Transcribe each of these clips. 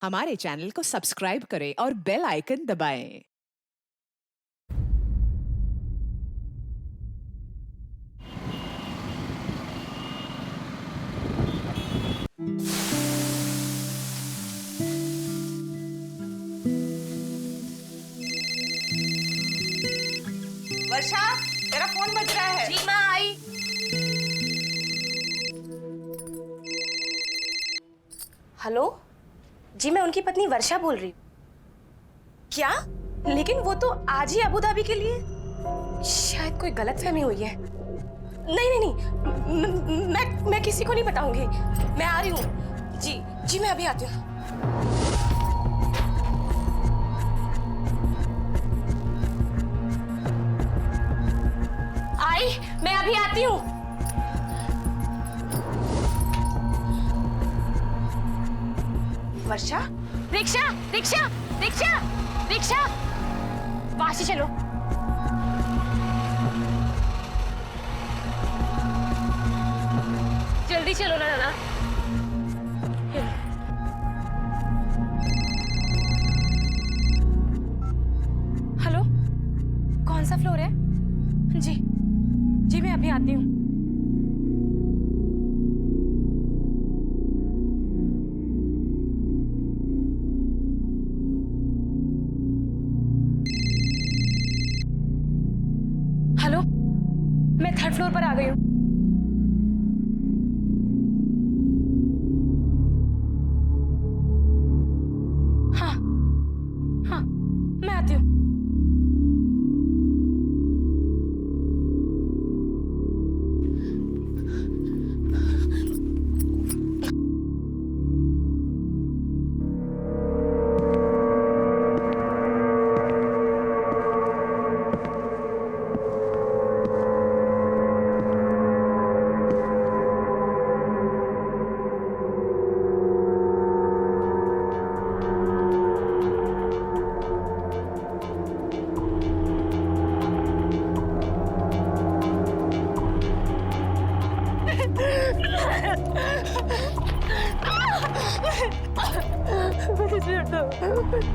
हमारे चैनल को सब्सक्राइब करें और बेल आइकन दबाएं। वर्षा, तेरा फोन बज रहा है। जी माँ आई। हेलो जी, मैं उनकी पत्नी वर्षा बोल रही हूँ। क्या? लेकिन वो तो आज ही अबू धाबी के लिए। शायद कोई गलतफहमी हुई है। नहीं नहीं नहीं, मैं किसी को नहीं बताऊंगी। मैं आ रही हूँ। जी जी, मैं अभी आती हूँ। आई, मैं अभी आती हूँ। वर्षा, रिक्शा रिक्शा रिक्शा रिक्शा, वहां से चलो। जल्दी चलो ना नाना। हेलो, कौन सा फ्लोर है? जी जी, मैं अभी आती हूँ। हेलो, मैं थर्ड फ्लोर पर आ गई हूँ। हाँ हाँ, मैं आती हूँ।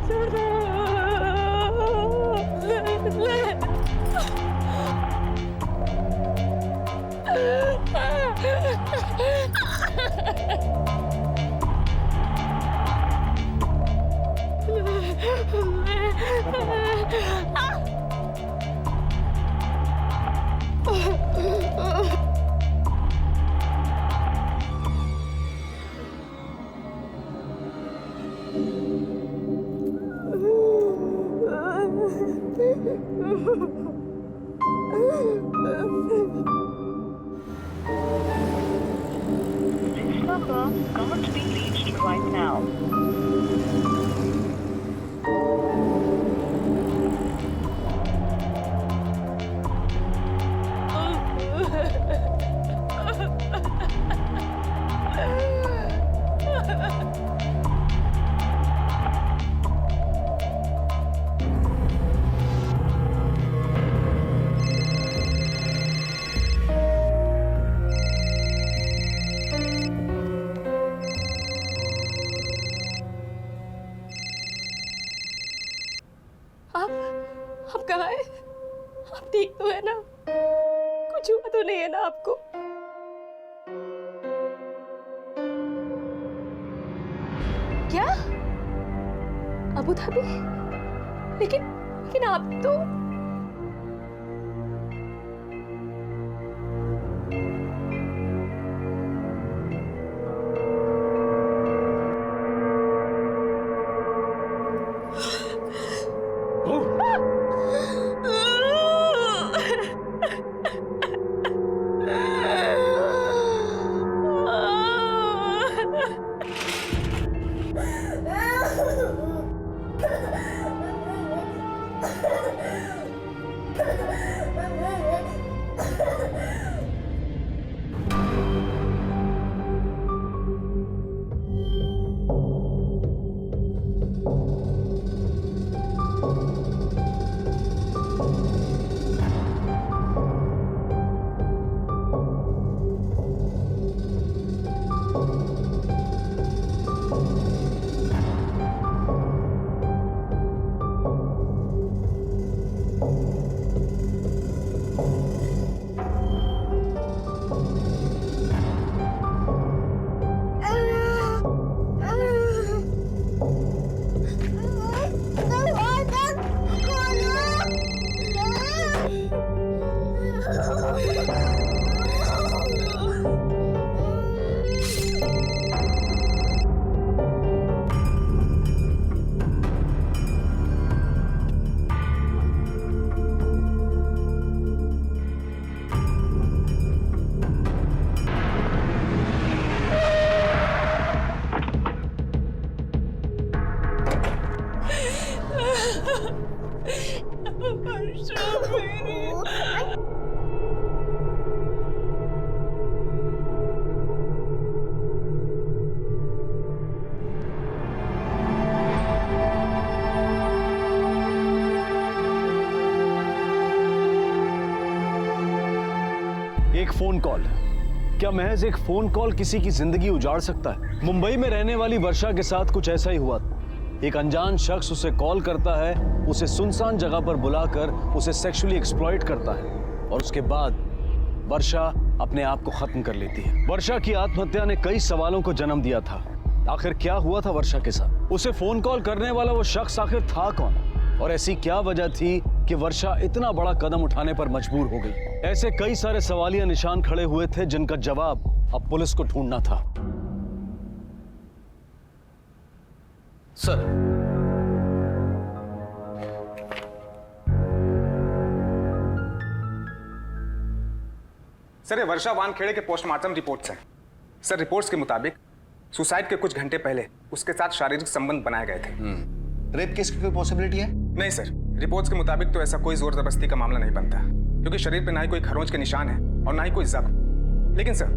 छोड़ दो। This number can't be reached right now. आप कहाँ हैं? आप ठीक तो है ना? कुछ हुआ तो नहीं है ना आपको? क्या? Abu Dhabi? लेकिन आप तो एक फोन कॉल, क्या महज एक फोन कॉल किसी की जिंदगी उजाड़ सकता है? मुंबई में रहने वाली वर्षा के साथ कुछ ऐसा ही हुआ। एक अनजान शख्स उसे कॉल करता है, उसे सुनसान जगह पर बुलाकर उसे सेक्सुअली एक्सप्लॉइट करता है और उसके बाद वर्षा अपने आप को खत्म कर लेती है। वर्षा की आत्महत्या ने कई सवालों को जन्म दिया था। आखिर क्या हुआ था वर्षा के साथ? उसे फोन कॉल करने वाला वो शख्स आखिर था कौन? और ऐसी क्या वजह थी कि वर्षा इतना बड़ा कदम उठाने पर मजबूर हो गई? ऐसे कई सारे सवालिया निशान खड़े हुए थे जिनका जवाब अब पुलिस को ढूंढना था। सर, सर ये वर्षा वानखेड़े के पोस्टमार्टम रिपोर्ट्स हैं। सर रिपोर्ट्स के मुताबिक सुसाइड के कुछ घंटे पहले उसके साथ शारीरिक संबंध बनाए गए थे। रेप केस की कोई पॉसिबिलिटी है? नहीं सर, रिपोर्ट्स के मुताबिक तो ऐसा कोई जोर जबरदस्ती का मामला नहीं बनता, क्योंकि शरीर पे ना ही कोई खरोंच के निशान है और ना ही कोई जख्म। लेकिन सर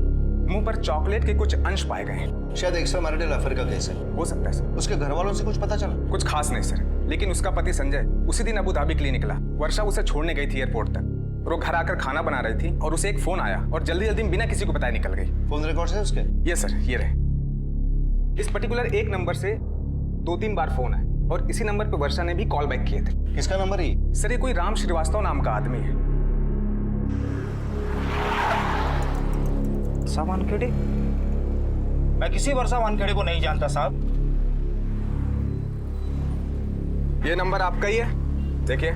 मुंह पर चॉकलेट के कुछ अंश पाए गए हैं। शायद एक्स्ट्रा मैरिटल अफेयर का केस है। हो सकता है सर। उसके घर वालों से कुछ पता चला? कुछ खास नहीं सर, लेकिन उसका पति संजय उसी दिन अबू धाबी के लिए निकला। वर्षा उसे छोड़ने गई थी एयरपोर्ट तक और वो घर आकर खाना बना रही थी और उसे एक फोन आया और जल्दी जल्दी बिना किसी को बताए निकल गई। फोन रिकॉर्ड्स है उसके? ये सर, ये रहे। इस पर्टिकुलर एक नंबर से 2-3 बार फोन है और इसी नंबर पे वर्षा ने भी कॉल बैक किए थे। किसका नंबर है? सर ये कोई राम श्रीवास्तव नाम का आदमी है। वर्षा वानखेड़े? मैं किसी वर्षा वानखेड़े को नहीं जानता साहब। ये नंबर आपका ही है? देखिए।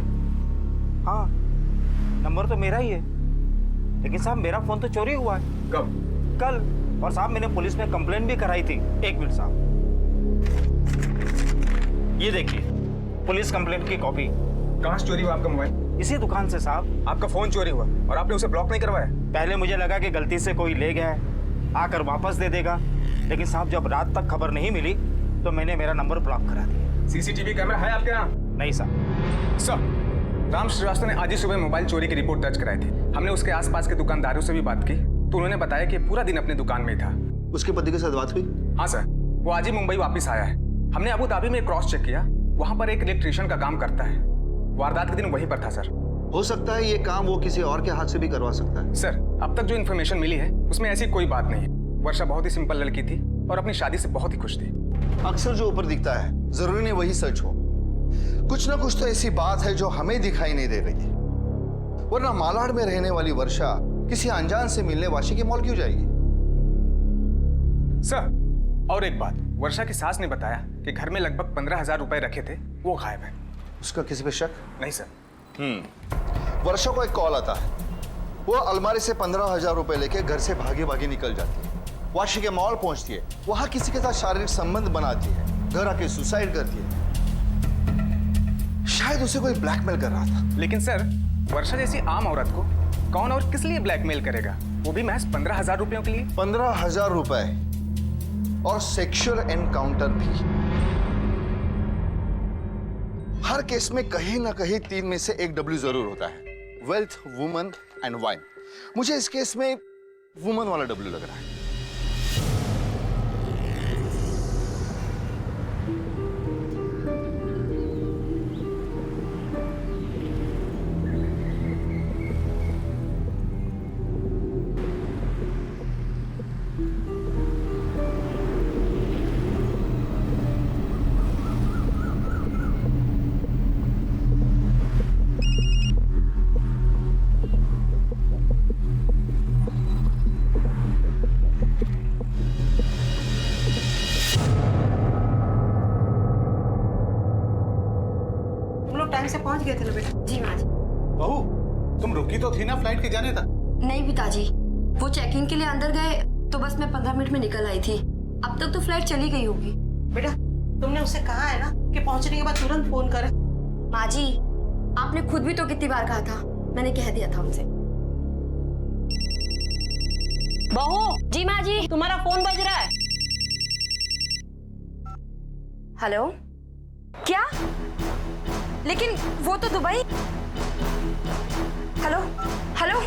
हाँ, नंबर तो मेरा ही है, लेकिन साहब मेरा फोन तो चोरी हुआ है। कब? कल। और साहब मैंने पुलिस में कंप्लेंट भी कराई थी। एक मिनट साहब, ये देखिए पुलिस कंप्लेंट की कॉपी। कहाँ से चोरी हुआ आपका मोबाइल? इसी दुकान से साहब। आपका फोन चोरी हुआ और आपने उसे ब्लॉक नहीं करवाया? पहले मुझे लगा कि गलती से कोई ले गया है, आकर वापस दे देगा, लेकिन साहब जब रात तक खबर नहीं मिली तो मैंने मेरा नंबर ब्लॉक करा दिया। सीसीटीवी कैमरा है आपके यहाँ? नहीं साहब। सर राम श्रीवास्तव ने आज ही सुबह मोबाइल चोरी की रिपोर्ट दर्ज कराई थी। हमने उसके आसपास के दुकानदारों से भी बात की तो उन्होंने बताया कि पूरा दिन अपने दुकान में ही था। उसके पति के साथ बात हुई? हाँ सर, वो आज ही मुंबई वापस आया है। हमने अबू धाबी में क्रॉस चेक किया, वहां पर एक इलेक्ट्रिशियन का काम करता है। वारदात के दिन वहीं पर था सर। हो सकता है ये काम वो किसी और के हाथ से भी करवा सकता है। सर अब तक जो इन्फॉर्मेशन मिली है उसमें ऐसी कोई बात नहीं है। वर्षा बहुत ही सिंपल लड़की थी और अपनी शादी से बहुत ही खुश थी। अक्सर जो ऊपर दिखता है जरूरी नहीं वही सच हो। कुछ ना कुछ तो ऐसी बात है जो हमें दिखाई नहीं दे रही थी, वरना मालाड में रहने वाली वर्षा किसी अनजान से मिलने वाशी के मॉल क्यों जाएगी? सर और एक बात, वर्षा की सास ने बताया कि घर में लगभग 15,000 रुपए रखे थे, वो गायब है। उसका किसी पे शक? नहीं सर। वर्षा को एक कॉल आता है, वो अलमारी से 15,000 रुपए लेके घर से भागे भागे निकल जाती है। वाशी के मॉल पहुंचती है, वहां किसी के साथ शारीरिक संबंध बनाती है, घर आके सुसाइड करती है। शायद उसे कोई ब्लैकमेल कर रहा था। लेकिन सर वर्षा जैसी आम औरत को कौन और किस लिए ब्लैकमेल करेगा, वो भी महज 15,000 रुपयों के लिए? 15,000 रुपए और सेक्सुअल एनकाउंटर भी। हर केस में कहीं ना कहीं 3 में से एक डब्ल्यू जरूर होता है, वेल्थ, वुमन एंड वाइन। मुझे इस केस में वुमन वाला डब्ल्यू लग रहा है। टाइम से पहुंच गए थे ना बेटा? जी माँ जी। बहू तुम रुकी तो थी ना फ्लाइट के जाने तक? नहीं पिताजी, वो चेकिंग के लिए अंदर गए तो बस मैं 15 मिनट में निकल आई थी। अब तक तो फ्लाइट चली गई होगी। बेटा तुमने उसे कहा है ना कि पहुंचने के बाद तुरंत फोन करे। माँ जी, आपने खुद भी तो कितनी बार कहा था, मैंने कह दिया था उनसे। बहू। जी माँ जी। तुम्हारा फोन बज रहा है। हेलो, क्या? लेकिन वो तो दुबई। Hello hello.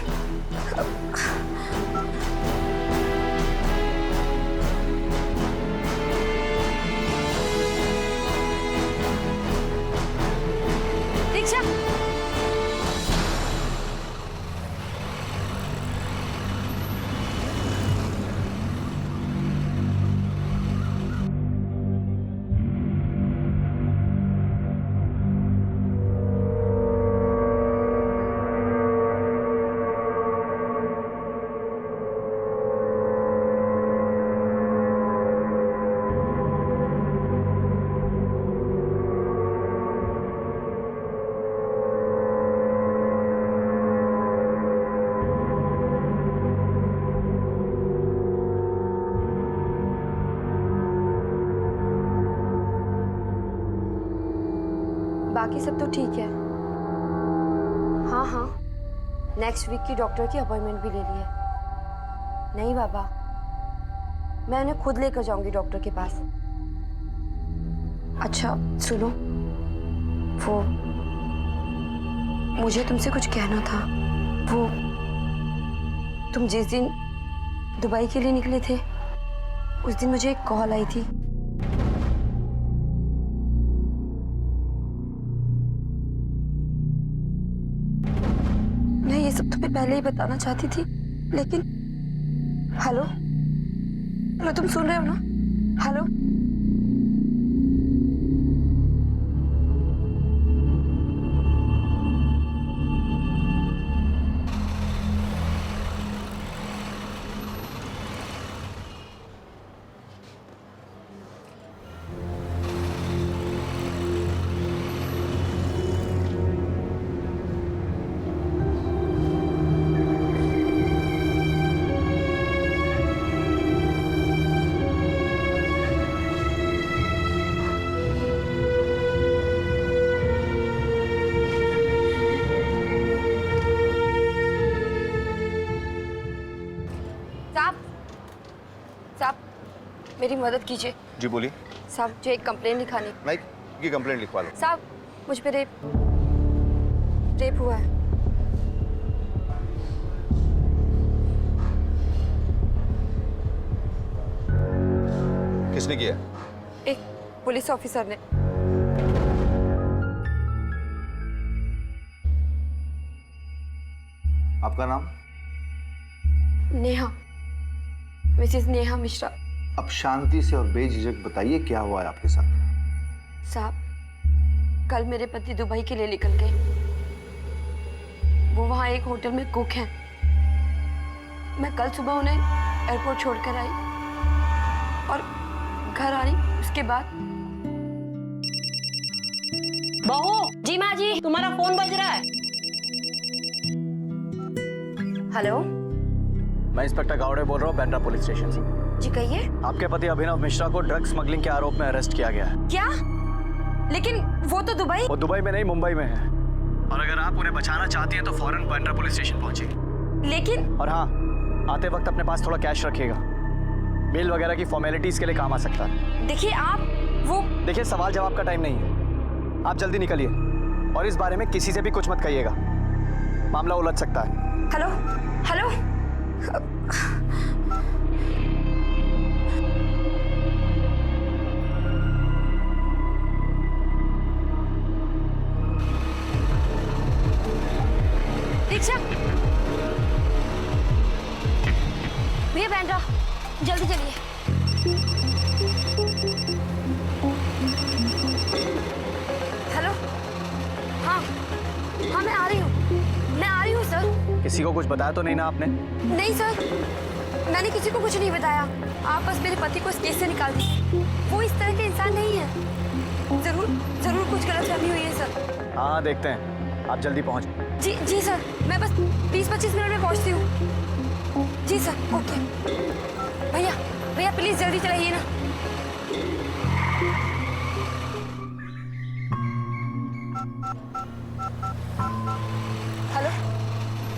रिक्शा। बाकी सब तो ठीक है। हाँ हाँ, नेक्स्ट वीक की डॉक्टर की अपॉइंटमेंट भी ले ली है। नहीं बाबा, मैं उन्हें खुद लेकर जाऊंगी डॉक्टर के पास। अच्छा सुनो, वो मुझे तुमसे कुछ कहना था। वो तुम जिस दिन दुबई के लिए निकले थे उस दिन मुझे एक कॉल आई थी। मैं ये सब तुम्हें पहले ही बताना चाहती थी, लेकिन हेलो हेलो, तुम सुन रहे हो ना? हेलो साहब, मेरी मदद कीजिए। जी बोलिए। साहब, मुझे एक कंप्लेंट लिखानी। माइक की कंप्लेंट लिखवा लो। साहब, मुझ पे रेप हुआ है। किसने किया? एक पुलिस ऑफिसर ने। आपका नाम? नेहा, मिसेस नेहा मिश्रा। अब शांति से और बेझिझक बताइए क्या हुआ है आपके साथ। साहब, कल मेरे पति दुबई के लिए निकल गए। वो वहाँ एक होटल में कुक हैं। मैं कल सुबह उन्हें एयरपोर्ट छोड़कर आई और घर आई। उसके बाद बहू। जी माँ जी, तुम्हारा फोन बज रहा है। हेलो, मैं इंस्पेक्टर गावड़े बोल रहा हूँ, बैंड्रा पुलिस स्टेशन से। जी कहिए। आपके पति अभिनव मिश्रा को ड्रग स्मगलिंग के आरोप में अरेस्ट किया गया है। क्या? लेकिन वो तो दुबई। वो दुबई में नहीं, मुंबई में है। और अगर आप उन्हें बचाना चाहती हैं तो फौरन बैंड्रा पुलिस स्टेशन पहुंचिए। लेकिन और हाँ, आते वक्त अपने पास थोड़ा कैश रखिएगा। मेल वगैरह की फॉर्मेलिटीज के लिए काम आ सकता है। देखिए देखिए, सवाल जवाब का टाइम नहीं है। आप जल्दी निकलिए और इस बारे में किसी से भी कुछ मत कहिएगा, मामला उलझ सकता है। Hello hello. रिक्शा। भैया बैंड्रा, जल्दी चलिए। हेलो। हाँ हाँ, मैं आ रही हूँ सर। किसी को कुछ बताया तो नहीं ना आपने? नहीं सर, मैंने किसी को कुछ नहीं बताया। आप बस मेरे पति को इस केस से निकाल दीजिए। वो इस तरह के इंसान नहीं है। जरूर कुछ गलतफहमी हुई है सर। हाँ, देखते हैं। आप जल्दी पहुँच। जी सर, मैं बस 20-25 मिनट में पहुंचती हूँ। जी सर, ओके। भैया प्लीज जल्दी चलाइए ना।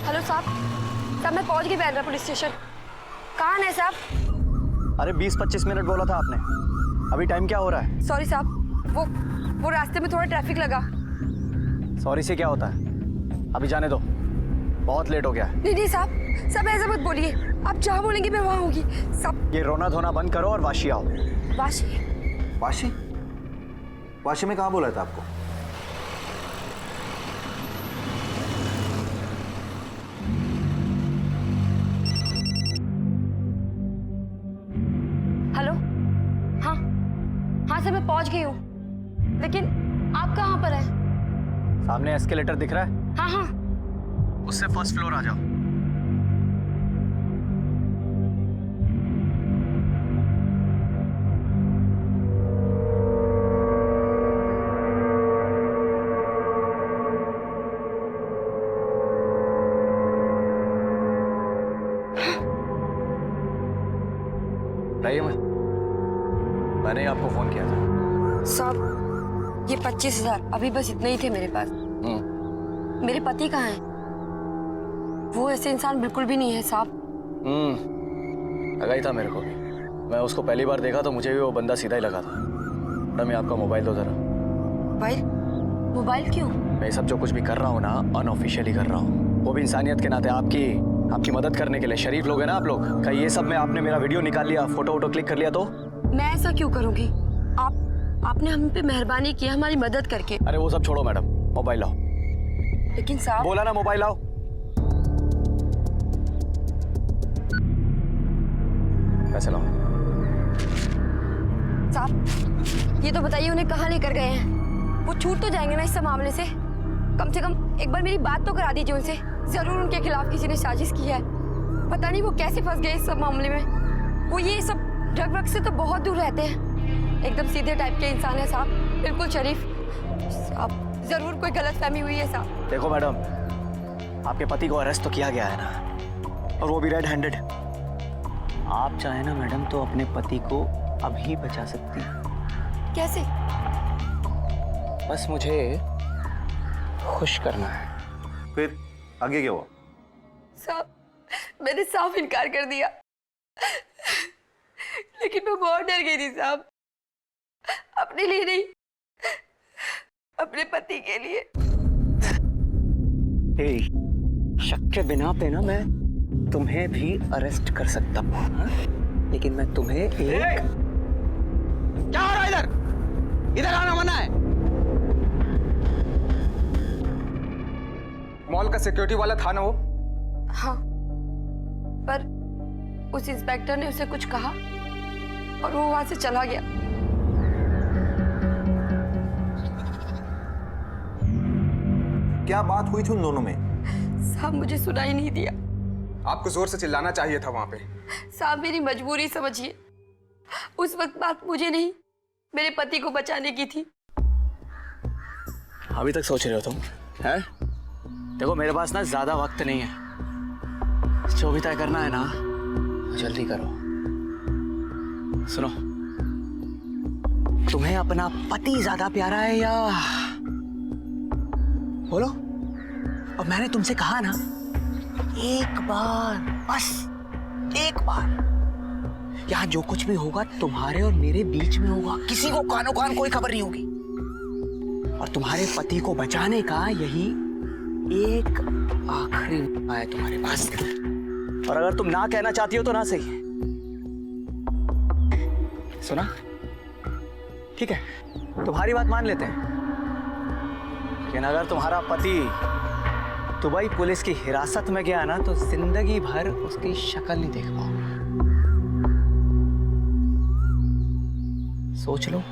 हेलो साहब, मैं पहुंच गई बैंड्रा पुलिस स्टेशन। कहाँ है साहब? अरे 20-25 मिनट बोला था आपने। अभी टाइम क्या हो रहा है? सॉरी साहब, वो रास्ते में थोड़ा ट्रैफिक लगा। सॉरी से क्या होता है? अभी जाने दो, बहुत लेट हो गया है। नहीं साहब ऐसा मत बोलिए। आप जहाँ बोलेंगे मैं वहाँ होगी सब। ये रोना धोना बंद करो और वाशी आओ। वाशी? वाशी? वाशी में कहाँ बोला था आपको? हेलो? हाँ सर मैं पहुँच गई हूँ, लेकिन आप कहाँ पर हैं? सामने एस्केलेटर दिख रहा है? हाँ उससे फर्स्ट फ्लोर आ जाओ। रहिए मैंने ही आपको फोन किया था। साहब ये 25,000 अभी बस इतने ही थे मेरे पास। मेरे पति कहाँ हैं? वो ऐसे इंसान बिल्कुल भी नहीं है साहब। लगा ही था मेरे को भी। मैं उसको पहली बार देखा तो मुझे भी वो बंदा सीधा ही लगा था। मैडम ये आपका मोबाइल दो जरा। मोबाइल क्यों? मैं सब जो कुछ भी कर रहा हूँ ना अनऑफिशियली कर रहा हूँ, वो भी इंसानियत के नाते आपकी मदद करने के लिए। शरीफ लोग हैं ना आप लोग। कहीं ये सब में आपने मेरा वीडियो निकाल लिया, फोटो क्लिक कर लिया तो? मैं ऐसा क्यों करूंगी? आपने हम पे मेहरबानी की हमारी मदद करके। अरे वो सब छोड़ो मैडम, मोबाइल लाओ। लेकिन साहब बोला ना मोबाइल लाओ। पैसे लाओ। साहब ये तो बताइए उन्हें कहाँ लेकर गए हैं? वो छूट तो जाएंगे ना इस सब मामले से? कम से कम एक बार मेरी बात तो करा दीजिए उनसे। जरूर उनके खिलाफ किसी ने साजिश की है। पता नहीं वो कैसे फंस गए इस सब मामले में। वो ये सब ड्रग वग से तो बहुत दूर रहते हैं। एकदम सीधे टाइप के इंसान है साहब, बिल्कुल शरीफ। साहब जरूर कोई गलतफहमी हुई है साहब। देखो मैडम, आपके पति को अरेस्ट तो किया गया है ना, और वो भी रेड हैंडेड। आप चाहे ना मैडम तो अपने पति को अभी बचा सकती हैं। कैसे? बस मुझे खुश करना है। फिर आगे क्या हुआ? साहब मैंने साफ इनकार कर दिया, लेकिन मैं बहुत डर गई थी साहब। अपने लिए नहीं, अपने पति के लिए। शक के बिना पे ना मैं तुम्हें भी अरेस्ट कर सकता हूँ, लेकिन मैं तुम्हें एक... क्या हो रहा है इधर आना मना है। मॉल का सिक्योरिटी वाला था ना वो? हाँ, पर उस इंस्पेक्टर ने उसे कुछ कहा और वो वहां से चला गया। क्या बात हुई थी उन दोनों में? साहब मुझे सुनाई नहीं दिया। आपको जोर से चिल्लाना चाहिए था वहां पे। साहब मेरी मजबूरी समझिए। उस वक्त बात मुझे नहीं, मेरे पति को बचाने की थी। अभी तक सोच रहे हो तुम? हैं? देखो मेरे पास ना ज्यादा वक्त नहीं है। जो भी तय करना है ना जल्दी करो। सुनो, तुम्हें अपना पति ज्यादा प्यारा है या... बोलो। और मैंने तुमसे कहा ना, एक बार, बस एक बार, यहाँ जो कुछ भी होगा तुम्हारे और मेरे बीच में होगा। किसी को कानो कान कोई खबर नहीं होगी। और तुम्हारे पति को बचाने का यही एक आखिरी मौका है तुम्हारे पास। और अगर तुम ना कहना चाहती हो तो ना सही। सुना? ठीक है, तुम्हारी बात मान लेते हैं, लेकिन अगर तुम्हारा पति दुबई पुलिस की हिरासत में गया ना तो जिंदगी भर उसकी शक्ल नहीं देख पाओगे। सोच लो।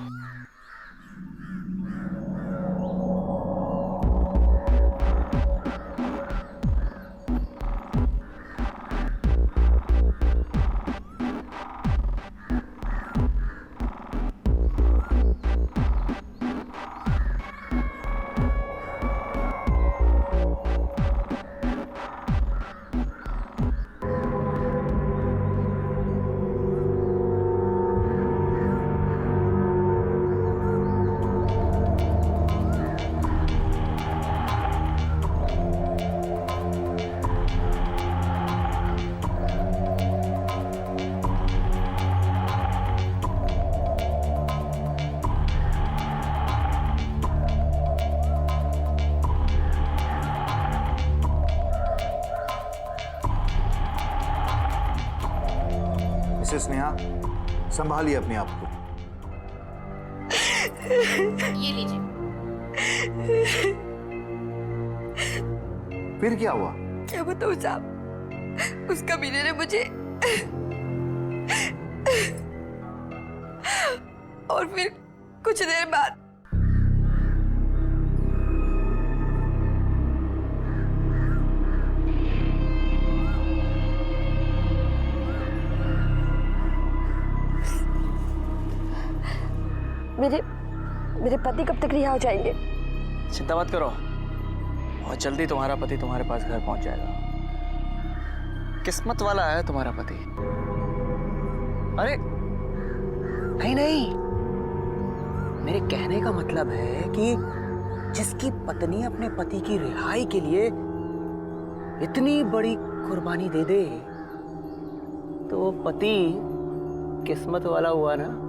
मिसेस नेहा, संभालिए अपने आप को। ये लीजिए। फिर क्या हुआ? क्या बताऊं साहब, उस कमीने ने मुझे और फिर कुछ देर बाद मेरे पति कब तक रिहा हो जाएंगे? चिंता मत करो, बहुत जल्दी तुम्हारा पति तुम्हारे पास घर पहुंच जाएगा। किस्मत वाला है तुम्हारा पति। अरे नहीं नहीं, मेरे कहने का मतलब है कि जिसकी पत्नी अपने पति की रिहाई के लिए इतनी बड़ी कुर्बानी दे दे तो वो पति किस्मत वाला हुआ ना।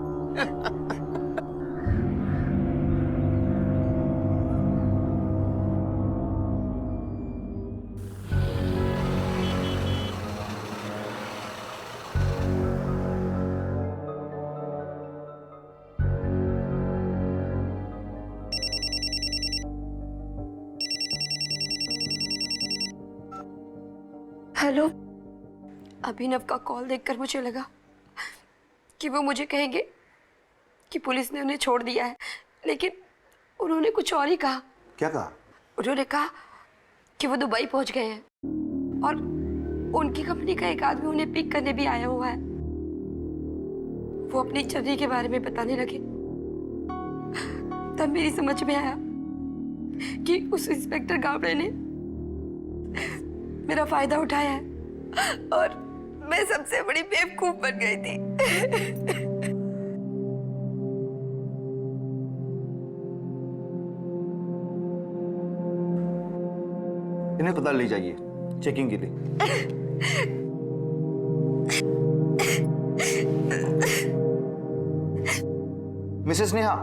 हेलो। अभिनव का कॉल देखकर मुझे लगा कि वो मुझे कहेंगे कि पुलिस ने उन्हें छोड़ दिया है, लेकिन उन्होंने कुछ और ही कहा। क्या कहा? उन्होंने कहा कि वो दुबई पहुंच गए हैं और उनकी कंपनी का एक आदमी उन्हें पिक करने भी आया हुआ है। वो अपनी जर्नी के बारे में बताने लगे। तब मेरी समझ में आया कि उस इंस्पेक्टर गावड़े ने मेरा फायदा उठाया है और मैं सबसे बड़ी बेवकूफ बन गई थी। इन्हें पता ले जाइए चेकिंग के लिए। मिसेस नेहा,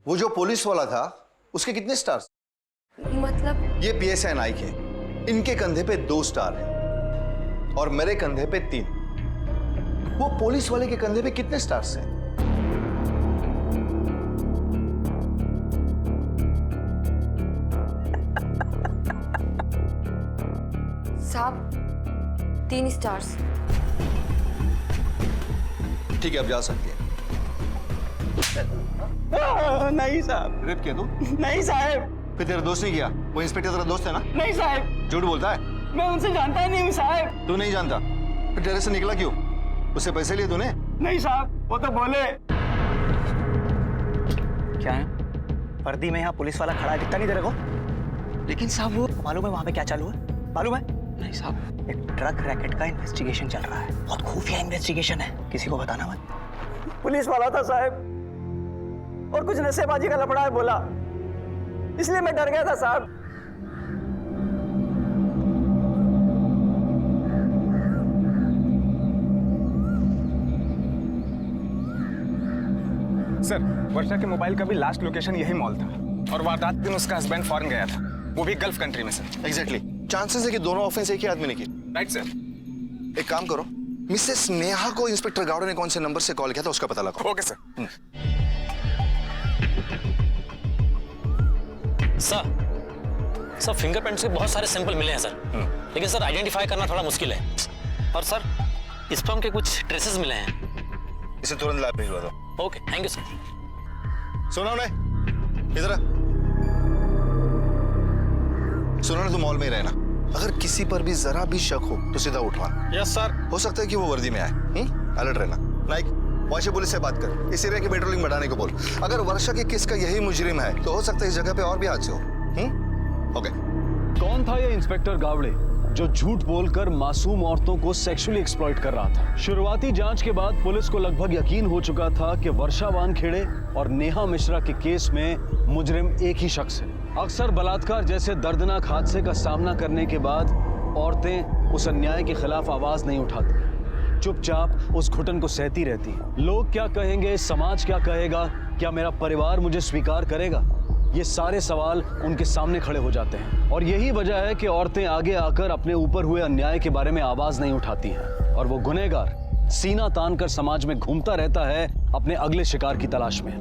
वो जो पुलिस वाला था उसके कितने स्टार्स? मतलब? ये PSI नाइक है, इनके कंधे पे 2 स्टार हैं और मेरे कंधे पे 3। वो पुलिस वाले के कंधे पे कितने स्टार्स हैं? साहब 3 स्टार्स। ठीक है, अब जा सकती हैं। नहीं साहब। रेप किया तू? नहीं साहब। फिर तेरा दोस्त नहीं किया? वो इंस्पेक्टर तेरा दोस्त है ना? नहीं साहब। झूठ बोलता है? मैं उनसे जानता ही नहीं हूँ साहब। तू नहीं जानता? फिर टेरेस से निकला क्यों? उससे पैसे लिए तूने? नहीं साहब, वो तो बोले। क्या है? वर्दी में यहाँ पुलिस वाला खड़ा है, दिखता नहीं तेरे को? लेकिन साहब वो मालूम है वहाँ पे क्या चालू है? मालूम है? नहीं साहब, एक ड्रग रैकेट का इन्वेस्टिगेशन चल रहा है। बहुत खुफिया इन्वेस्टिगेशन है, किसी को बताना मत। पुलिस वाला था साहब और कुछ नशेबाजी का लफड़ा है बोला, इसलिए मैं डर गया था साहब। सर, वर्षा के मोबाइल का भी लास्ट लोकेशन यही मॉल था और वारदात दिन उसका हस्बैंड फॉरेन गया था, वो भी गल्फ कंट्री में सर। एग्जैक्टली। चांसेस है कि दोनों ऑफेंस एक ही आदमी ने की। Right sir. एक काम करो, मिसेस नेहा को इंस्पेक्टर गावड़े ने कौन से नंबर से कॉल किया था उसका पता लगाओ। Okay sir. सर फिंगरप्रिंट्स के बहुत सारे सैंपल मिले हैं सर, लेकिन सर आइडेंटिफाई करना थोड़ा मुश्किल है। और सर स्पर्म के कुछ ट्रेसेस मिले हैं। इसे तुरंत लैब भिजवा दो। Okay, thank you sir. सुना ने इधर आ। सुना ने, तू मॉल में ही रहना। अगर किसी पर भी जरा भी शक हो तो सीधा उठवा। Yes sir. हो सकता है कि वो वर्दी में आए। अलर्ट रहना। नाइक, वाशी पुलिस से बात कर, इस एरिया की पेट्रोलिंग बढ़ाने को बोल। अगर वर्षा के केस का यही मुजरिम है तो हो सकता है इस जगह पे और भी हादसे हो। ओके। कौन था ये इंस्पेक्टर गावड़े जो झूठ बोलकर मासूम औरतों को सेक्सुअली एक्सप्लॉइट कर रहा था? शुरुआती जांच के बाद पुलिस को लगभग यकीन हो चुका था कि वर्षा वानखेड़े और नेहा मिश्रा के केस में मुजरिम एक ही शख्स है। अक्सर बलात्कार जैसे दर्दनाक हादसे का सामना करने के बाद औरतें उस अन्याय के खिलाफ आवाज नहीं उठाती, चुपचाप उस घुटन को सहती रहती हैं। लोग क्या कहेंगे, समाज क्या कहेगा, क्या मेरा परिवार मुझे स्वीकार करेगा? ये सारे सवाल उनके सामने खड़े हो जाते हैं। और यही वजह है कि औरतें आगे आकर अपने ऊपर हुए अन्याय के बारे में आवाज नहीं उठाती हैं और वो गुनहगार सीना तान कर समाज में घूमता रहता है अपने अगले शिकार की तलाश में।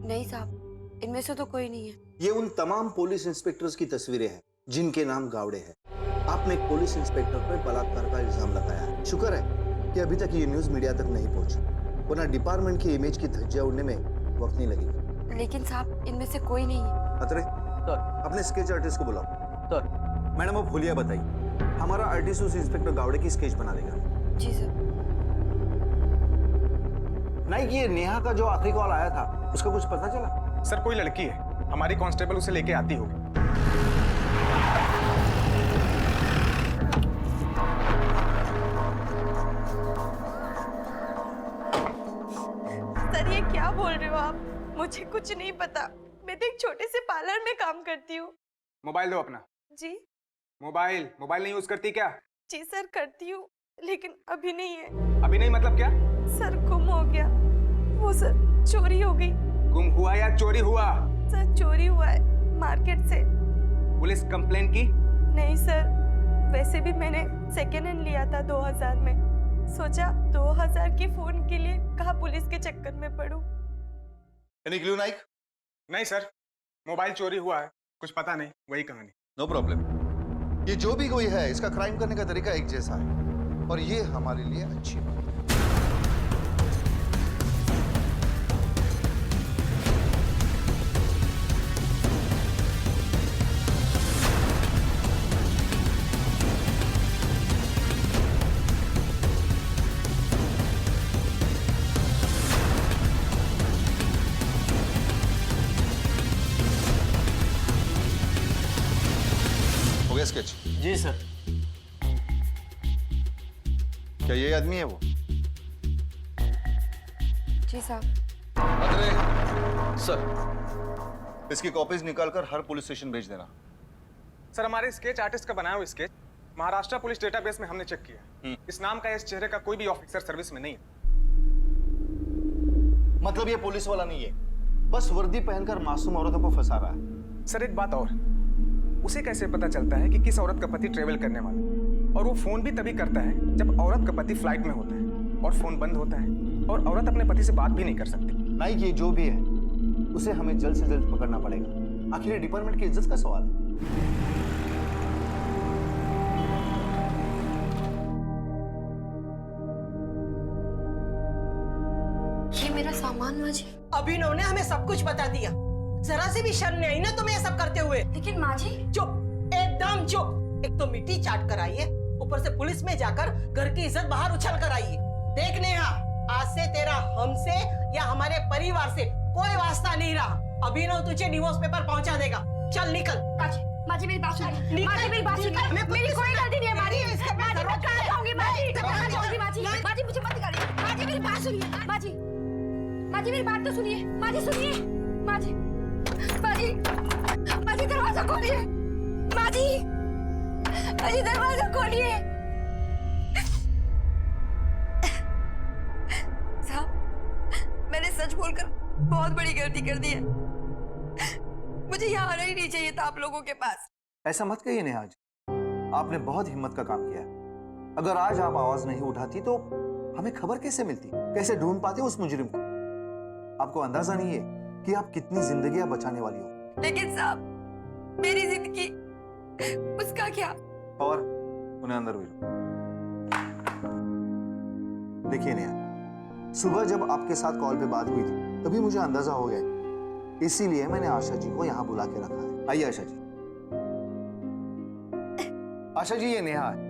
नहीं साहब, इनमें से तो कोई नहीं है। ये उन तमाम पुलिस इंस्पेक्टर्स की तस्वीरें हैं जिनके नाम गावड़े हैं। आपने एक पुलिस इंस्पेक्टर पर बलात्कार का इल्जाम लगाया है। शुक्र है कि अभी तक ये न्यूज मीडिया तक नहीं पहुंची, वरना डिपार्टमेंट की इमेज की धज्जियां उड़ने में वक्त नहीं लगेगा। लेकिन साहब, इनमें से कोई नहीं है। अतरे सर। अपने स्केच आर्टिस्ट को बुलाओ। सर। मैडम अब भूलिया बताइए, हमारा आर्टिस्ट उस इंस्पेक्टर गावड़े की स्केच बना देगा। जी सर। नहीं, ये नेहा का जो आखिरी कॉल आया था उसका कुछ पता चला? सर कोई लड़की है, हमारी कांस्टेबल उसे लेके आती होगी। सर ये क्या बोल रहे हो आप? मुझे कुछ नहीं पता। मैं तो एक छोटे से पार्लर में काम करती हूँ। मोबाइल दो अपना। जी। मोबाइल नहीं यूज करती क्या? जी सर करती हूँ, लेकिन अभी नहीं है। अभी नहीं मतलब क्या? सर गुम हो गया। वो सर चोरी हो गई। गुम हुआ या चोरी हुआ? सर चोरी हुआ है, मार्केट से। पुलिस कंप्लेंट की? नहीं सर, वैसे भी मैंने सेकेंड हैंड लिया था 2000 में। सोचा 2000 के फोन के लिए कहाँ पुलिस के चक्कर में पड़ूं। Any clue Naik? नहीं सर, मोबाइल चोरी हुआ है, कुछ पता नहीं, वही कहानी। No problem. ये जो भी कोई है, इसका क्राइम करने का तरीका एक जैसा है और ये हमारे लिए अच्छी बात है। स्केच? जी सर। क्या ये आदमी है वो? जी साहब। अरे सर, इसकी कॉपीज निकालकर हर पुलिस स्टेशन भेज देना। सर हमारे स्केच आर्टिस्ट का बनाया हुआ स्केच महाराष्ट्र पुलिस डेटाबेस में हमने चेक किया। इस नाम का, इस चेहरे का कोई भी ऑफिसर सर्विस में नहीं है। मतलब ये पुलिस वाला नहीं है, बस वर्दी पहनकर मासूम औरतों को फंसा रहा है। सर एक बात और, उसे कैसे पता चलता है कि किस औरत का पति ट्रेवल करने वाला? और वो फोन भी तभी करता है जब औरत का पति फ्लाइट में होता है और फोन बंद होता है और औरत अपने पति से बात भी नहीं कर सकती। नहीं, ये जो भी है उसे हमें जल्द से जल्द पकड़ना पड़ेगा। आखिर डिपार्टमेंट की इज्जत का सवाल है। ये मेरा सामान माँ जी। अभिनव ने हमें सब कुछ बता दिया। जरा से भी शर्म नहीं आई ना तुम्हें ये सब करते हुए? लेकिन माँ जी। चुप, एकदम चुप। एक तो मिट्टी चाट कर आई है, ऊपर से पुलिस में जाकर घर की इज्जत बाहर उछल कर आई है। देख नेहा, आज से तेरा हमसे या हमारे परिवार से कोई वास्ता नहीं रहा। अभिनव तुझे डिवोर्स पेपर पहुंचा देगा। चल निकल। माँ जी मेरी बात सुनिए। माँ जी मेरी बात सुनिए। मेरी कोई गलती नहीं है माँ जी। माँ जी मैं कहाँ जाऊंगी माँ जी? कहाँ जाऊंगी माँ जी? माँ जी मुझे मत निकालिए। माँ जी मेरी बात सुनिए। माँ जी, माँ जी मेरी बात तो सुनिए। माँ जी सुनिए। माँ जी, माँ जी, माँ जी दरवाजा खोलिए। माँ जी, माँ जी दरवाजा खोलिए। साहब, मैंने सच बोलकर बहुत बड़ी गलती कर दी है। मुझे यहाँ आना ही नहीं चाहिए था आप लोगों के पास। ऐसा मत कहिए नेहा जी, आपने बहुत हिम्मत का काम किया है। अगर आज आप आवाज नहीं उठाती तो हमें खबर कैसे मिलती, कैसे ढूंढ पाते उस मुजरिम को? आपको अंदाजा नहीं है कि आप कितनी जिंदगियां बचाने वाली हो। लेकिन साहब मेरी जिंदगी उसका क्या? और उन्हें अंदर भेजो। देखिए नेहा, सुबह जब आपके साथ कॉल पे बात हुई थी तभी मुझे अंदाजा हो गया, इसीलिए मैंने आशा जी को यहाँ बुला के रखा है। आइए आशा जी। आशा जी, ये नेहा है।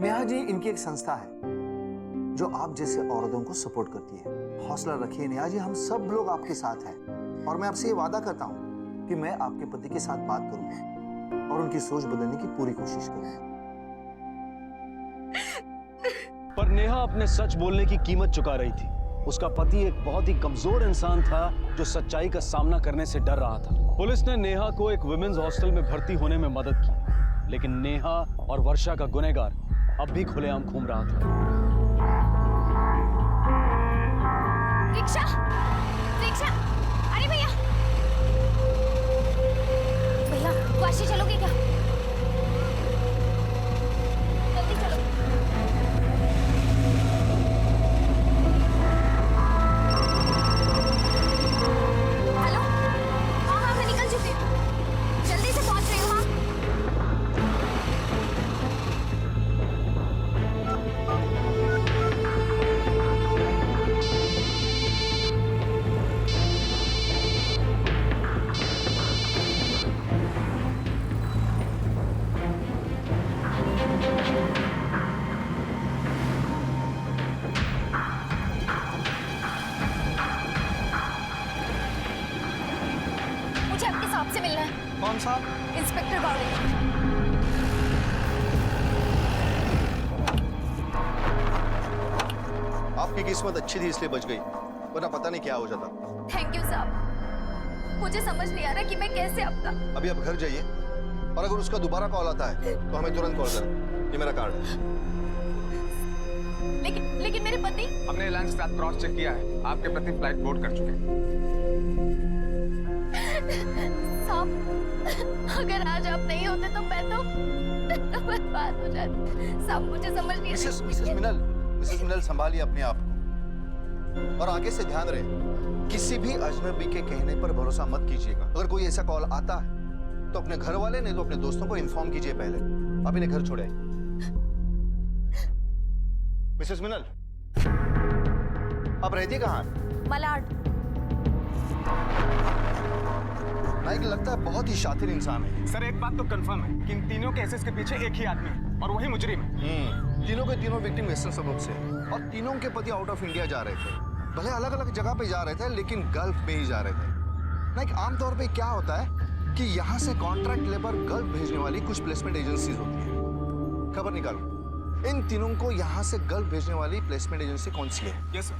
नेहा जी इनकी एक संस्था है जो आप जैसे औरतों को सपोर्ट करती है। हौसला रखिए नेहा जी, हम सब लोग आपके साथ हैं और मैं आपसे ये वादा करता हूँ कि मैं आपके पति के साथ बात करूंगा और उनकी सोच बदलने की पूरी कोशिश करूंगा। पर नेहा अपने सच बोलने की कीमत चुका रही थी। उसका पति एक बहुत ही कमजोर इंसान था जो सच्चाई का सामना करने से डर रहा था। पुलिस ने नेहा को एक विमेंस हॉस्टल में भर्ती होने में मदद की, लेकिन नेहा और वर्षा का गुनहगार अब भी खुलेआम घूम रहा था। रिक्शा, रिक्शा, अरे भैया, भैया वाशी चलोगे क्या? जल्दी चलो। हेलो, हाँ मैं निकल चुकी हूँ, जल्दी से पहुंच रही हूँ। हाँ मुझे आपके साहब से मिलना है। कौन सा? इंस्पेक्टर गौरी। आपकी किस्मत अच्छी थी इसलिए बच गई, वरना पता नहीं क्या हो जाता। थैंक यू साहब, मुझे समझ नहीं आ रहा कि मैं कैसे आपका। अभी आप घर जाइए और अगर उसका दोबारा कॉल आता है तो हमें तुरंत कॉल करें। ये मेरा कार्ड है। लेकिन मेरे पति। हमने लंच के साथ क्रॉस चेक किया है, आपके प्रति फ्लाइट बोर्ड कर चुके हैं। साहब, अगर आज आप नहीं होते तो मैं तो बर्बाद हो जाती। साहब मुझे समझ नहीं। मिसेस मिनल संभालिए अपने आप को और आगे से ध्यान रहे, किसी भी अजनबी के कहने पर भरोसा मत कीजिएगा। अगर कोई ऐसा कॉल आता है तो अपने घर वाले नहीं तो अपने दोस्तों को इन्फॉर्म कीजिए पहले। आप इन्हें घर छोड़े। मिसेस मिनल, आप रहती कहाँ? मलाड। नाइक लगता है बहुत ही शातिर इंसान है। सर एक बात तो कंफर्म है कि इन तीनों केसेस के पीछे एक ही आदमी है और वही मुजरिम है। तीनों के तीनों विक्टिम वेस्टर्न सबब से और तीनों के पति आउट ऑफ इंडिया जा रहे थे। भले अलग अलग जगह पे जा रहे थे लेकिन गल्फ में ही जा रहे थे। नाइक आमतौर पे क्या होता है कि यहाँ से कॉन्ट्रैक्ट लेबर गल्फ भेजने वाली कुछ प्लेसमेंट एजेंसीज होती है। खबर निकालो, इन तीनों को यहाँ से गल्फ भेजने वाली प्लेसमेंट एजेंसी कौन सी है? Yes sir.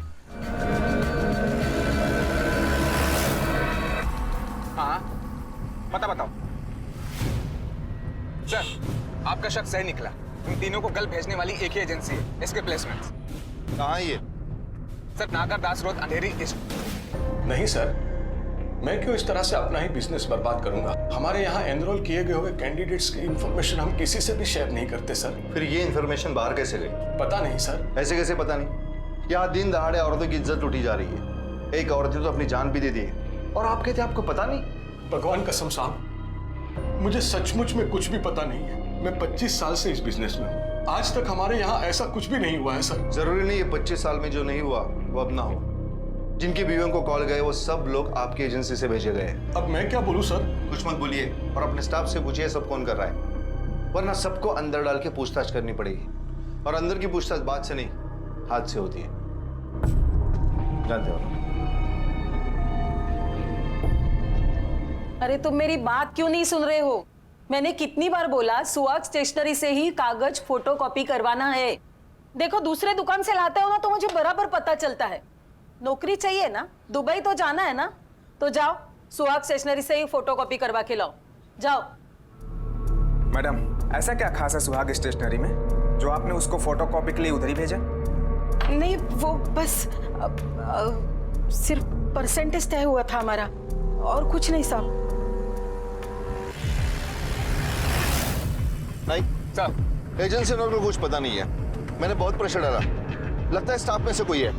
हाँ, पता बताओ। सर आपका शक सही निकला, इन तीनों को गल्फ भेजने वाली एक ही एजेंसी है, इसके प्लेसमेंट्स। कहाँ ये? सर नागर दास रोड अंधेरी ईस्ट। नहीं सर, मैं क्यों इस तरह से अपना ही बिजनेस बर्बाद करूंगा? हमारे यहाँ एनरोल किए गए हुए कैंडिडेट्स की इंफॉर्मेशन हम किसी से भी शेयर नहीं करते सर। फिर ये इंफॉर्मेशन बाहर कैसे गई? पता नहीं सर। ऐसे कैसे पता नहीं? यहाँ दिन दहाड़े औरतों की इज्जत लूटी जा रही है। एक औरत ने तो अपनी जान भी दे दी है और आप कहते आपको पता नहीं? भगवान कसम साहब, मुझे सचमुच में कुछ भी पता नहीं है। मैं 25 साल से इस बिजनेस में हूँ, आज तक हमारे यहाँ ऐसा कुछ भी नहीं हुआ है सर। जरूरी नहीं है 25 साल में जो नहीं हुआ वो अब ना हो। जिनकी बीवियों को कॉल गए वो सब लोग आपकी एजेंसी से भेजे गए। अब मैं क्या बोलूं सर? कुछ मत बोलिए और अपने स्टाफ से पूछिए सब कौन कर रहा है, वरना सबको अंदर डाल के पूछताछ करनी पड़ेगी। और अंदर की पूछताछ बात से नहीं हाथ से होती है, जानते हो। अरे तुम मेरी बात क्यों नहीं सुन रहे हो? मैंने कितनी बार बोला सुहाग स्टेशनरी से ही कागज फोटोकॉपी करवाना है। देखो दूसरे दुकान से लाते हो ना तो मुझे बराबर पता चलता है। नौकरी चाहिए ना, दुबई तो जाना है ना, तो जाओ सुहाग स्टेशनरी से ही फोटोकॉपी करवा के लाओ, जाओ। मैडम ऐसा क्या खास है सुहाग स्टेशनरी में जो आपने उसको फोटोकॉपी के लिए उधर ही भेजा? नहीं वो बस सिर्फ परसेंटेज तय हुआ था हमारा और कुछ नहीं साहब। नहीं सर, एजेंसी ओनर को कुछ पता नहीं है। मैंने बहुत प्रेशर डाला, लगता है स्टाफ में से कोई है।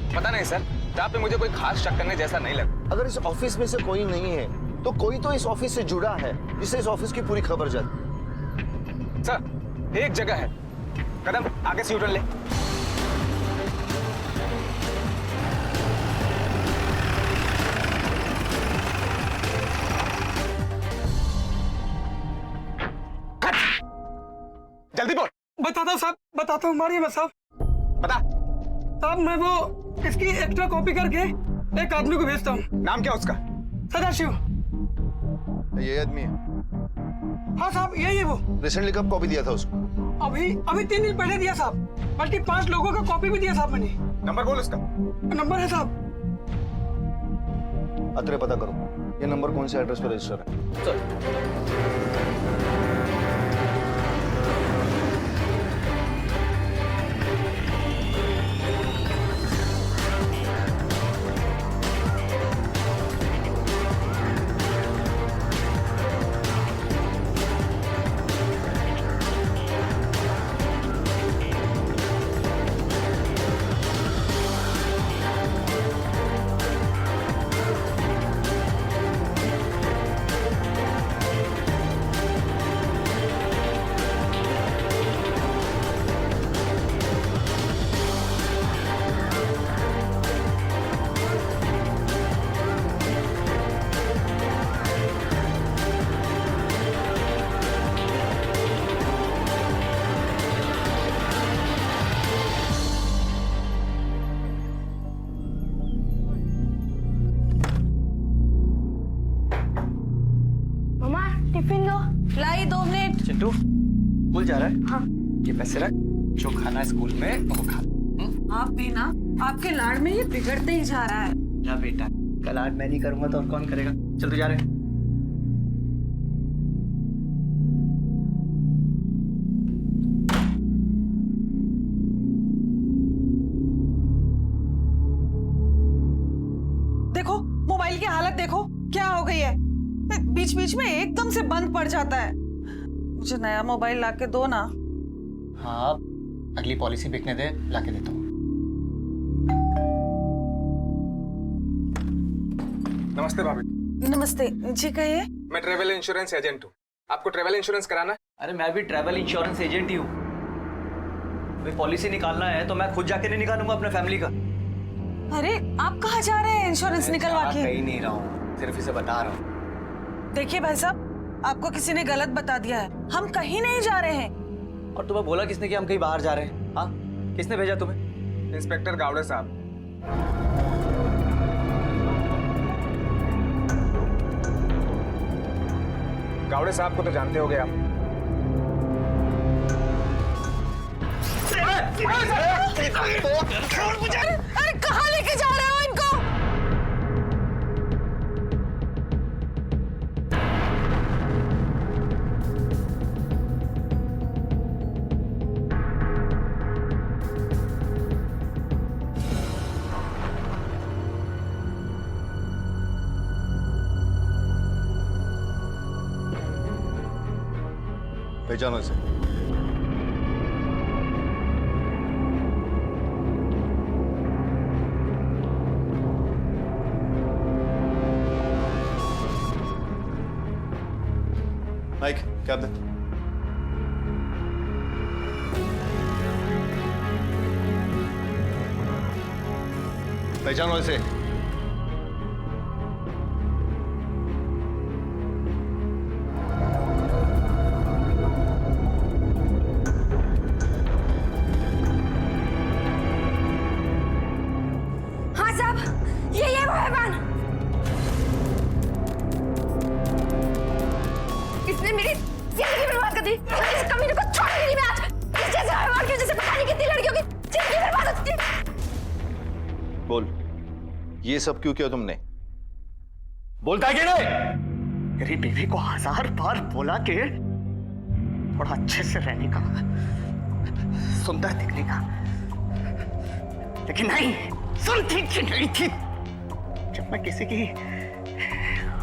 पता नहीं सर, स्टाफ पे मुझे कोई खास शक करने जैसा नहीं लगा। अगर इस ऑफिस में से कोई नहीं है तो कोई तो इस ऑफिस से जुड़ा है जिससे इस ऑफिस की पूरी खबर जाती। सर एक जगह है, कदम आगे से यूटर्न ले। जल्दी बोल। बताता हूँ साहब, बताता हूँ, मारिए मत साहब। बता। साहब मैं वो इसकी एक्स्ट्रा कॉपी करके एक आदमी को भेजता हूँ। नाम क्या उसका? सदाशिव। ये आदमी है? हाँ साहब यही है वो। रिसेंटली कब कॉपी दिया था उसको? अभी 3 दिन पहले दिया साहब, बल्कि 5 लोगों का कॉपी भी दिया साहब मैंने। नंबर बोल उसका। नंबर है साहब। अतरे पता करो ये नंबर कौन से एड्रेस पर रजिस्टर है। सर टिफिन लो। लाई 2 मिनट। चिंटू स्कूल जा रहा है? हाँ। ये पैसे रख, जो खाना है स्कूल में वो खा। आप भी ना, आपके लाड़ में ये बिगड़ते ही जा रहा है। जा बेटा, कल आर्ट मैं नहीं करूंगा तो और कौन करेगा। चल तू जा रहे। देखो मोबाइल की हालत देखो क्या हो गई है, बीच बीच में एकदम से बंद पड़ जाता है। मुझे नया मोबाइल लाके दो ना। हाँ अगली पॉलिसी बिकने दे, लाके देता हूँ। नमस्ते भाभी। नमस्ते जी, कहिए। मैं ट्रेवल इंश्योरेंस एजेंट हूँ। आपको ट्रेवल इंश्योरेंस कराना है? अरे मैं भी ट्रैवल इंश्योरेंस एजेंट ही हूँ। भाई पॉलिसी निकालना है तो मैं खुद जाके नहीं निकालूंगा अपने फैमिली का। अरे आप कहाँ जा रहे हैं इंश्योरेंस निकलवा के? कहीं नहीं रहा हूँ, सिर्फ इसे बता रहा हूँ। देखिए भाई साहब, आपको किसी ने गलत बता दिया है, हम कहीं नहीं जा रहे हैं। और तुम्हें बोला किसने कि हम कहीं बाहर जा रहे हैं? हाँ किसने भेजा तुम्हें? इंस्पेक्टर गावड़े साहब। गावड़े साहब को तो जानते होगे आप। अरे कहाँ लेके जा रहे हो इनको? पहचानो इसे। माइक कैब दे। पहचानो इसे। हाँ साहब ये वो है वाहन। इसने मेरी जिंदगी बर्बाद कर दी। इस कमीने को छोड़ नहीं मैं आज। इस जैसे हैवान की वजह से पता नहीं कितनी लड़कियों की जिंदगी बर्बाद हो चुकी है। बोल, ये सब क्यों किया तुमने? बोलता क्यों नहीं? मेरी बीवी को 1000 बार बोला कि थोड़ा अच्छे से रहने का, सुंदर दिखने का, लेकिन नहीं सुनती कि नहीं थी। जब मैं किसी की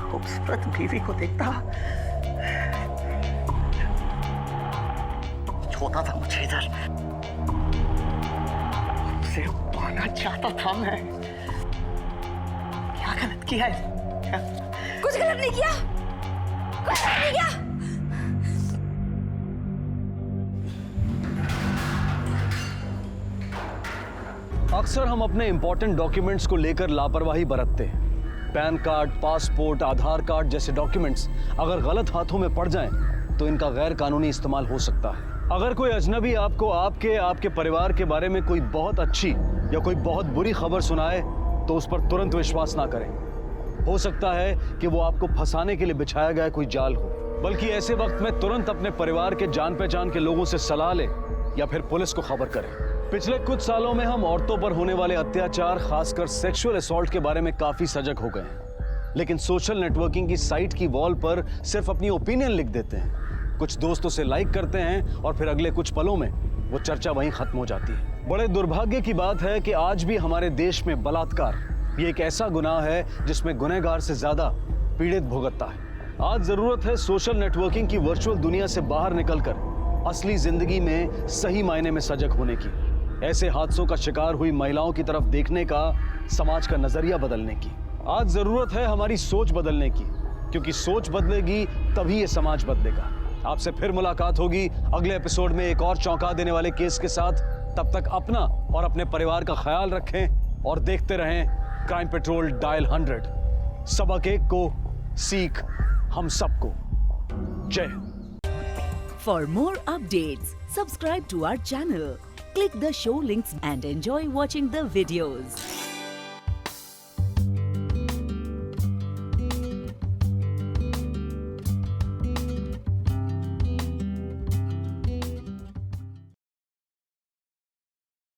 खूबसूरत बीवी को देखता छोटा था मुझे इधर, उसे पाना चाहता था मैं। क्या गलत किया है? कुछ गलत नहीं किया, कुछ गलत नहीं किया। अक्सर हम अपने इंपॉर्टेंट डॉक्यूमेंट्स को लेकर लापरवाही बरतते हैं। पैन कार्ड, पासपोर्ट, आधार कार्ड जैसे डॉक्यूमेंट्स अगर गलत हाथों में पड़ जाएं, तो इनका गैर कानूनी इस्तेमाल हो सकता है। अगर कोई अजनबी आपको आपके परिवार के बारे में कोई बहुत अच्छी या कोई बहुत बुरी खबर सुनाए, तो उस पर तुरंत विश्वास ना करें। हो सकता है कि वो आपको फंसाने के लिए बिछाया गया कोई जाल हो। बल्कि ऐसे वक्त में तुरंत अपने परिवार के जान पहचान के लोगों से सलाह लें या फिर पुलिस को खबर करें। पिछले कुछ सालों में हम औरतों पर होने वाले अत्याचार, खासकर सेक्सुअल असॉल्ट के बारे में काफी सजग हो गए हैं, लेकिन सोशल नेटवर्किंग की साइट की वॉल पर सिर्फ अपनी ओपिनियन लिख देते हैं, कुछ दोस्तों से लाइक करते हैं और फिर अगले कुछ पलों में वो चर्चा वहीं खत्म हो जाती है। बड़े दुर्भाग्य की बात है कि आज भी हमारे देश में बलात्कार ये एक ऐसा गुनाह है जिसमें गुनहगार से ज्यादा पीड़ित भुगतता है। आज जरूरत है सोशल नेटवर्किंग की वर्चुअल दुनिया से बाहर निकलकर असली जिंदगी में सही मायने में सजग होने की, ऐसे हादसों का शिकार हुई महिलाओं की तरफ देखने का, समाज का नजरिया बदलने की। आज जरूरत है हमारी सोच बदलने की, क्योंकि सोच बदलेगी तभी ये समाज बदलेगा। आपसे फिर मुलाकात होगी अगले एपिसोड में एक और चौंका देने वाले केस के साथ। तब तक अपना और अपने परिवार का ख्याल रखें और देखते रहें क्राइम पेट्रोल डायल 100। सबक एक को, सीख हम सबको। जय Hind. For more updates, subscribe to our channel, click the show links and enjoy watching the videos.